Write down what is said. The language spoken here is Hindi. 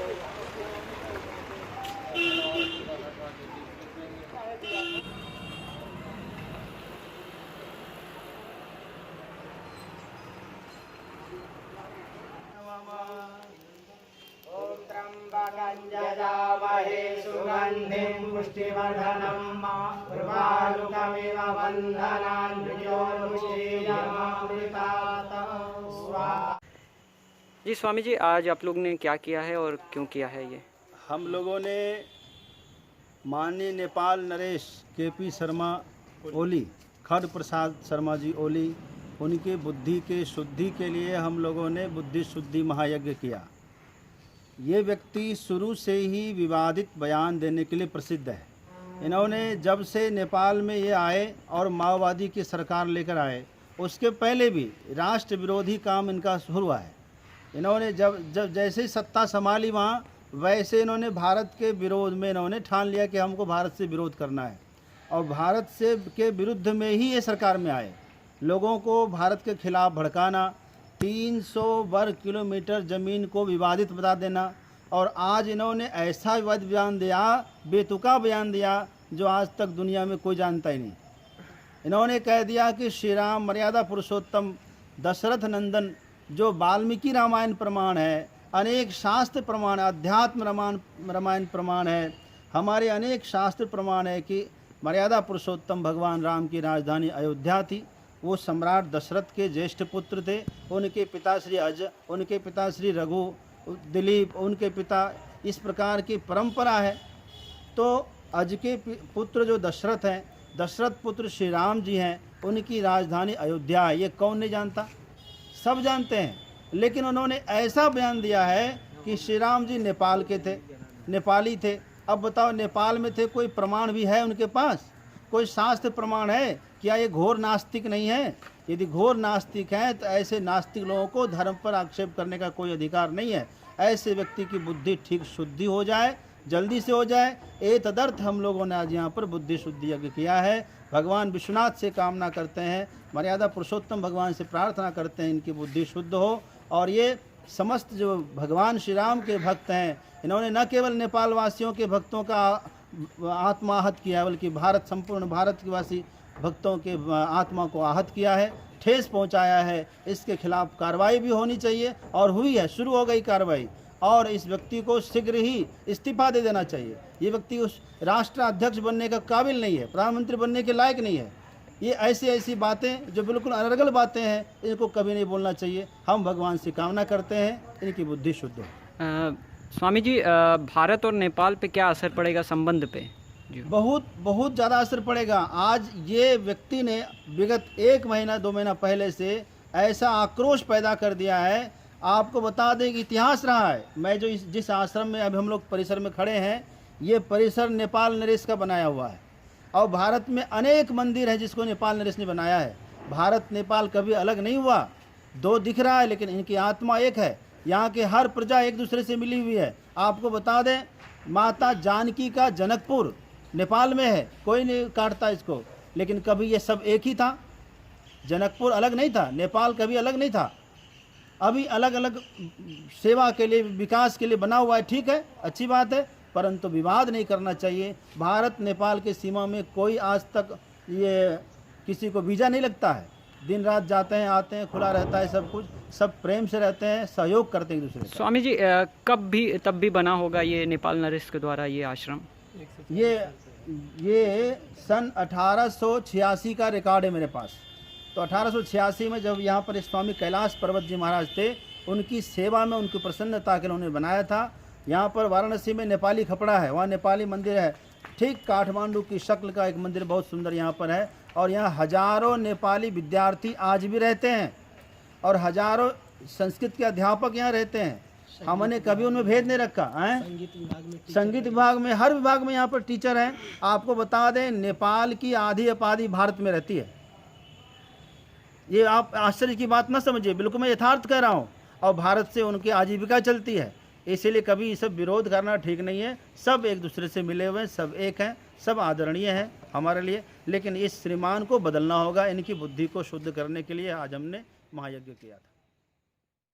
ओम त्र्यंबकं यजामहे सुगंधिं पुष्टिवर्धनम् उर्वारुकमिव बन्धनान् मृत्योर्मुक्षीयमामृतात् स्वाहा। जी स्वामी जी, आज आप लोग ने क्या किया है और क्यों किया है ये? हम लोगों ने माननीय नेपाल नरेश केपी शर्मा ओली, खड्ग प्रसाद शर्मा जी ओली, उनके बुद्धि के शुद्धि के लिए हम लोगों ने बुद्धि शुद्धि महायज्ञ किया। ये व्यक्ति शुरू से ही विवादित बयान देने के लिए प्रसिद्ध है। इन्होंने जब से नेपाल में ये आए और माओवादी की सरकार लेकर आए, उसके पहले भी राष्ट्र विरोधी काम इनका शुरू हुआ है। इन्होंने जब जैसे ही सत्ता संभाली वहाँ, वैसे इन्होंने भारत के विरोध में इन्होंने ठान लिया कि हमको भारत से विरोध करना है, और भारत से के विरुद्ध में ही ये सरकार में आए। लोगों को भारत के खिलाफ भड़काना, 300 वर्ग किलोमीटर ज़मीन को विवादित बता देना, और आज इन्होंने ऐसा विवादित बयान दिया, बेतुका बयान दिया, जो आज तक दुनिया में कोई जानता ही नहीं। इन्होंने कह दिया कि श्री राम मर्यादा पुरुषोत्तम दशरथ नंदन, जो वाल्मीकि रामायण प्रमाण है, अनेक शास्त्र प्रमाण, अध्यात्म रामायण प्रमाण है, हमारे अनेक शास्त्र प्रमाण है कि मर्यादा पुरुषोत्तम भगवान राम की राजधानी अयोध्या थी। वो सम्राट दशरथ के ज्येष्ठ पुत्र थे। उनके पिता श्री अज, उनके पिता श्री रघु, दिलीप, उनके पिता, इस प्रकार की परंपरा है। तो अज के पुत्र जो दशरथ हैं, दशरथ पुत्र श्री राम जी हैं, उनकी राजधानी अयोध्या है। ये कौन नहीं जानता? सब जानते हैं। लेकिन उन्होंने ऐसा बयान दिया है कि श्री राम जी नेपाल के थे, नेपाली थे। अब बताओ, नेपाल में थे, कोई प्रमाण भी है उनके पास? कोई शास्त्र प्रमाण है? क्या ये घोर नास्तिक नहीं है? यदि घोर नास्तिक हैं तो ऐसे नास्तिक लोगों को धर्म पर आक्षेप करने का कोई अधिकार नहीं है। ऐसे व्यक्ति की बुद्धि ठीक शुद्धि हो जाए, जल्दी से हो जाए। ए तदर्थ हम लोगों ने आज यहाँ पर बुद्धि शुद्धि यज्ञ किया है। भगवान विश्वनाथ से कामना करते हैं, मर्यादा पुरुषोत्तम भगवान से प्रार्थना करते हैं इनकी बुद्धि शुद्ध हो। और ये समस्त जो भगवान श्री राम के भक्त हैं, इन्होंने न केवल नेपाल वासियों के भक्तों का आत्मा आहत किया, बल्कि संपूर्ण भारत के वासी भक्तों के आत्मा को आहत किया है, ठेस पहुंचाया है। इसके खिलाफ कार्रवाई भी होनी चाहिए, और हुई है, शुरू हो गई कार्रवाई। और इस व्यक्ति को शीघ्र ही इस्तीफा दे देना चाहिए। ये व्यक्ति उस राष्ट्र अध्यक्ष बनने का काबिल नहीं है, प्रधानमंत्री बनने के लायक नहीं है। ये ऐसी बातें जो बिल्कुल अनर्गल बातें हैं, इनको कभी नहीं बोलना चाहिए। हम भगवान से कामना करते हैं इनकी बुद्धि शुद्ध हो। स्वामी जी, भारत और नेपाल पे क्या असर पड़ेगा संबंध पे? बहुत ज़्यादा असर पड़ेगा। आज ये व्यक्ति ने विगत 1 महीना 2 महीना पहले से ऐसा आक्रोश पैदा कर दिया है। आपको बता दें कि इतिहास रहा है। मैं जो जिस आश्रम में अभी हम लोग परिसर में खड़े हैं, ये परिसर नेपाल नरेश का बनाया हुआ है, और भारत में अनेक मंदिर है जिसको नेपाल नरेश ने बनाया है। भारत नेपाल कभी अलग नहीं हुआ, दो दिख रहा है, लेकिन इनकी आत्मा एक है। यहाँ के हर प्रजा एक दूसरे से मिली हुई है। आपको बता दें, माता जानकी का जनकपुर नेपाल में है, कोई नहीं काटता इसको, लेकिन कभी ये सब एक ही था। जनकपुर अलग नहीं था, नेपाल कभी अलग नहीं था। अभी अलग अलग सेवा के लिए, विकास के लिए बना हुआ है, ठीक है, अच्छी बात है, परंतु विवाद नहीं करना चाहिए। भारत नेपाल के सीमा में कोई आज तक ये किसी को वीज़ा नहीं लगता है। दिन रात जाते हैं, आते हैं, खुला रहता है सब कुछ, सब प्रेम से रहते हैं, सहयोग करते हैं एक दूसरे से। स्वामी जी, तब भी बना होगा ये नेपाल नरेश के द्वारा ये आश्रम? ये सन 1886 का रिकॉर्ड है मेरे पास। तो 1886 में जब यहाँ पर स्वामी कैलाश पर्वत जी महाराज थे, उनकी सेवा में, उनकी प्रसन्नता के लिए उन्होंने बनाया था। यहाँ पर वाराणसी में नेपाली खपड़ा है, वहाँ नेपाली मंदिर है, ठीक काठमांडू की शक्ल का एक मंदिर बहुत सुंदर यहाँ पर है। और यहाँ हजारों नेपाली विद्यार्थी आज भी रहते हैं, और हजारों संस्कृत के अध्यापक यहाँ रहते हैं। हमने कभी उनमें भेद नहीं रखा है। संगीत विभाग में, हर विभाग में यहाँ पर टीचर हैं। आपको बता दें, नेपाल की आधी आबादी भारत में रहती है। ये आप आश्चर्य की बात न समझिए, बिल्कुल मैं यथार्थ कह रहा हूँ। और भारत से उनकी आजीविका चलती है, इसीलिए कभी ये सब विरोध करना ठीक नहीं है। सब एक दूसरे से मिले हुए हैं, सब एक हैं, सब आदरणीय हैं हमारे लिए। लेकिन इस श्रीमान को बदलना होगा, इनकी बुद्धि को शुद्ध करने के लिए आज हमने महायज्ञ किया था।